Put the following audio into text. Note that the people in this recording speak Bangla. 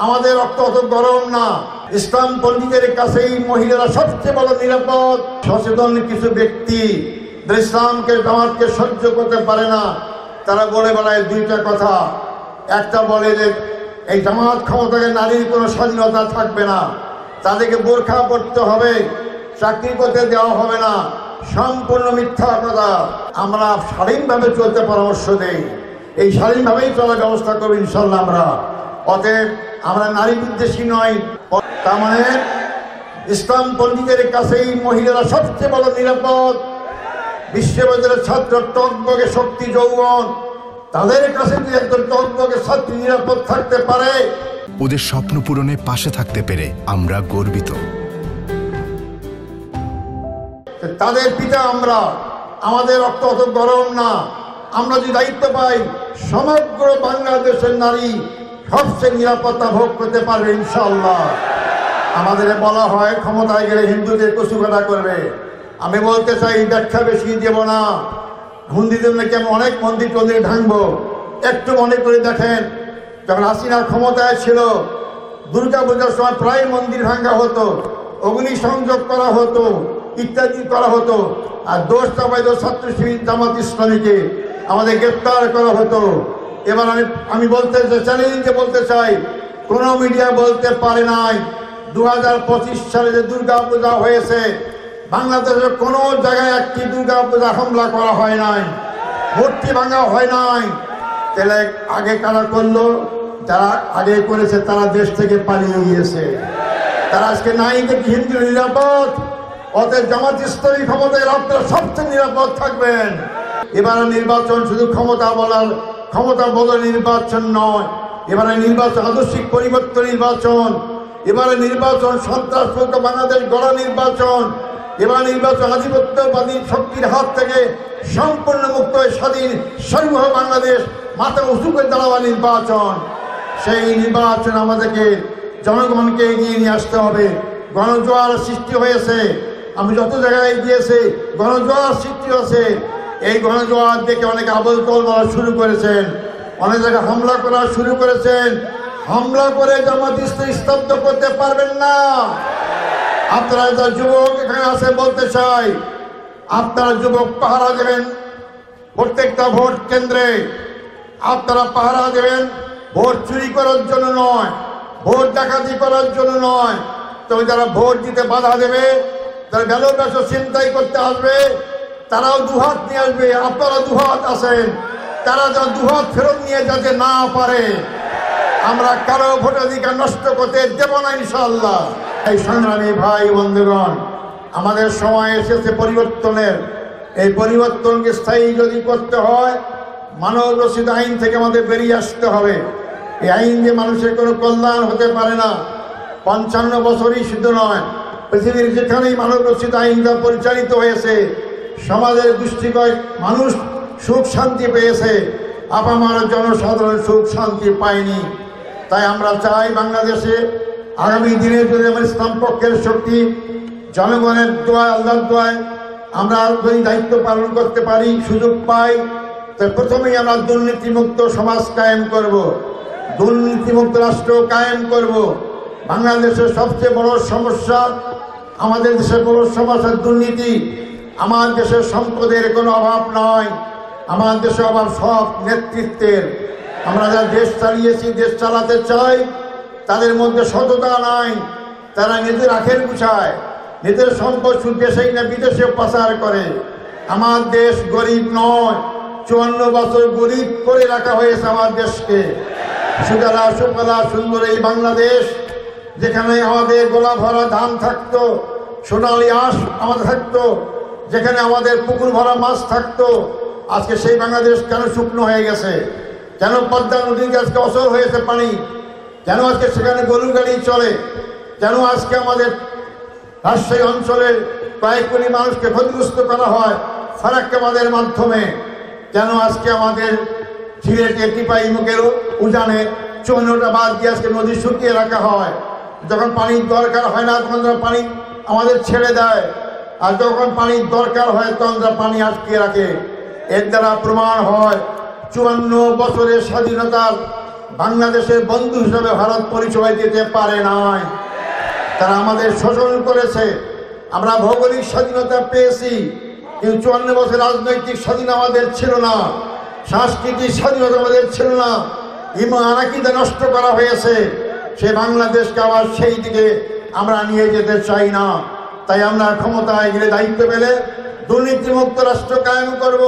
আমাদের রক্ত অত গরম না। ইসলাম পন্ডিতের কাছেই মহিলারা সবচেয়ে বড় নিরাপদ। সচেতন কিছু ব্যক্তি ইসলামকে জামাতকে সহ্য করতে পারে না, তারা বলে বেড়ায় দুইটা কথা। একটা বলে যে এই জামাত ক্ষমতাকে নারীর কোনো স্বাধীনতা থাকবে না, তাদেরকে বোরখা পড়তে হবে, চাকরি করতে দেওয়া হবে না। সম্পূর্ণ মিথ্যা কথা। আমরা স্বাধীনভাবে চলতে পরামর্শ দেই, এই স্বাধীনভাবেই চলার ব্যবস্থা করবো ইনশাল্লাহ আমরা। অতএব আমরা নারী বিদ্বেষী নয়। তার মানে ইসলাম পন্ডিতের কাছেই মহিলারা সবচেয়ে বড় নিরাপদ। বিশ্ববিদ্যালয়ের ছাত্র টকবগে শক্তি যৌবন, তাদের কাছে যদি একজন টকবগে ছাত্রী নিরাপদ থাকতে পারে, ওদের স্বপ্ন পূরণে পাশে থাকতে পেরে আমরা গর্বিত। তাদের পিতা আমরা, আমাদের রক্ত অত গরম না। আমরা যদি দায়িত্ব পাই, সমগ্র বাংলাদেশের নারী সবচেয়ে নিরাপত্তা ভোগ করতে পারবে ইনশাআল্লাহ। আমাদের বলা হয় ক্ষমতায় গেলে হিন্দুদের কচুকাটা করবে। আমি বলতে চাই ব্যাখ্যা বেশি দেব না। হিন্দুদের নাকি আমি অনেক মন্দির টন্দির ভাঙবো। একটু মনে করে দেখেন, যখন হাসিনা ক্ষমতায় ছিল, দুর্গা পূজার সময় প্রায় মন্দির ভাঙ্গা হতো, অগ্নি সংযোগ করা হতো, ইত্যাদি করা হতো। আর দোষ চাপাইত ছাত্র শিবির জামাত ইসলামীকে, আমাদের গ্রেপ্তার করা হতো। এবার আমি বলতে চাই, চ্যালেঞ্জে বলতে চাই, কোনো মিডিয়া বলতে পারে নাই 2025 সালে যে দুর্গা পূজা হয়েছে, বাংলাদেশের কোনো জায়গায় একটি দুর্গা পূজা হামলা করা হয় নাই, মূর্তি ভাঙা হয় নাই। তাহলে আগে কারা করলো? যারা আগে করেছে তারা দেশ থেকে পালিয়ে গিয়েছে, তারা আজকে নাই। দেখি হিন্দু নিরাপদ। অতএব জামাত ইসলামী ক্ষমতায় আপনারা সবচেয়ে নিরাপদ থাকবেন। এবারে নির্বাচন শুধু ক্ষমতা বদল নির্বাচন নয়, এবারে নির্বাচন আদর্শিক পরিবর্তন নির্বাচন, এবারে নির্বাচন সন্ত্রাসমুক্ত বাংলাদেশ গড়া নির্বাচন, এবার নির্বাচন আধিপত্যবাদী শক্তির হাত থেকে সম্পূর্ণ মুক্ত স্বাধীন স্বয়ংভূ বাংলাদেশ মাথা উঁচু করে দাঁড়াওয়া নির্বাচন। সেই নির্বাচন আমাদেরকে জনগণকে এগিয়ে নিয়ে আসতে হবে। গণজোয়ার সৃষ্টি হয়েছে, আমি যত জায়গায় গিয়েছি গণজোয়ার সৃষ্টি হয়েছে। এই গণজোয়ার দেখে অনেকে আবল তল বলা শুরু করেছেন, অনেক জায়গায় হামলা করা শুরু করেছেন। হামলা করে জামাত ইসলামী স্তব্ধ করতে পারবেন না। আপনারা যা যুবক এখানে আছে বলতে চাই, আপনারা যুবক পাহারা দেবেন প্রত্যেকটা ভোট কেন্দ্রে। আপনারা পাহারা দেবেন ভোট চুরি করার জন্য নয়, ভোট ডাকাতি করার জন্য নয়। তবে যারা ভোট দিতে বাধা দেবে, যারা গেল বেশ চিন্তাই করতে আসবে, তারাও দুহাত নিয়ে আসবে। আপনারা দুহাত আছেন, তারা যা দুহাত ফেরত নিয়ে যাতে না পারে। আমরা কারো ভোটাধিকার নষ্ট করতে দেব না ইনশাআল্লাহ। এই সংগ্রামী ভাই বন্ধুগণ, আমাদের সময় এসেছে পরিবর্তনের। এই পরিবর্তনকে স্থায়ী যদি করতে হয়, মানব রচিত আইন থেকে আমাদের বেরিয়ে আসতে হবে। এই আইন যে মানুষের কোনো কল্যাণ হতে পারে না। 55 বছরই শুধু নয়, পৃথিবীর যেখানেই মানব রচিত আইনটা পরিচালিত হয়েছে, সমাজের দৃষ্টিকোণে মানুষ সুখ শান্তি পেয়েছে, আপামার জনসাধারণ সুখ শান্তি পায়নি। তাই আমরা চাই বাংলাদেশে আগামী দিনে যদি আমরা ইসলাম পক্ষের শক্তি, জনগণের দোয়া, আল্লাহর দোয়ায় আমরা যদি দায়িত্ব পালন করতে পারি, সুযোগ পাই, তাই প্রথমেই আমরা দুর্নীতিমুক্ত সমাজ কায়েম করব, দুর্নীতিমুক্ত রাষ্ট্র কায়েম করব। বাংলাদেশের সবচেয়ে বড় সমস্যা, আমাদের দেশের বড় সমস্যা দুর্নীতি। আমার দেশের সম্পদের কোনো অভাব নয়, আমার দেশে অভাব সব নেতৃত্বের। আমরা যারা দেশ চালিয়েছি, দেশ চালাতে চাই, তাদের মধ্যে সততা নাই। তারা নিজের আখের গুছায়, নিজের সম্পদ শুধু দেশেই না বিদেশে পাচার করে। আমার দেশ গরিব নয়, 54 বছর গরিব করে রাখা হয়েছে আমার দেশকে। সুতরাং সুফলা সুন্দর এই বাংলাদেশ, যেখানে আমাদের গোলা ভরা ধান থাকতো, সোনালি আঁশ আমাদের থাকতো, যেখানে আমাদের পুকুর ভরা মাছ থাকতো, আজকে সেই বাংলাদেশ কেন শুকনো হয়ে গেছে? কেন পদ্মা নদীর আজকে অচল হয়েছে পানি? কেন আজকে সেখানে গরু গাড়ি চলে? কেন আজকে আমাদের রাজশাহী অঞ্চলের কয়েক কোটি মানুষকে ক্ষতিগ্রস্ত করা হয় ফারাক্কাবাদের মাধ্যমে? কেন আজকে আমাদের সিলেটে টিপাই মুখের উজানে 54টা বাদ দিয়ে আজকে নদী শুকিয়ে রাখা হয়? যখন পানির দরকার হয় না তখন পানি আমাদের ছেড়ে দেয়, আর যখন পানির দরকার হয় তখন পানি আটকে রাখে। এর দ্বারা প্রমাণ হয় 54 বছরের স্বাধীনতার বাংলাদেশের বন্ধু হিসাবে ভারত পরিচয় দিতে পারে নাই। তারা আমাদের শোষণ করেছে। আমরা ভৌগোলিক স্বাধীনতা পেয়েছি, কিন্তু 54 বছর রাজনৈতিক স্বাধীনতা আমাদের ছিল না, সাংস্কৃতিক স্বাধীনতা আমাদের ছিল না, ইমান আকিদা নষ্ট করা হয়েছে। সে বাংলাদেশকে আবার সেই দিকে আমরা নিয়ে যেতে চাই না। তাই আমরা ক্ষমতায় গেলে, দায়িত্ব পেলে দুর্নীতিমুক্ত রাষ্ট্র কায়েম করব।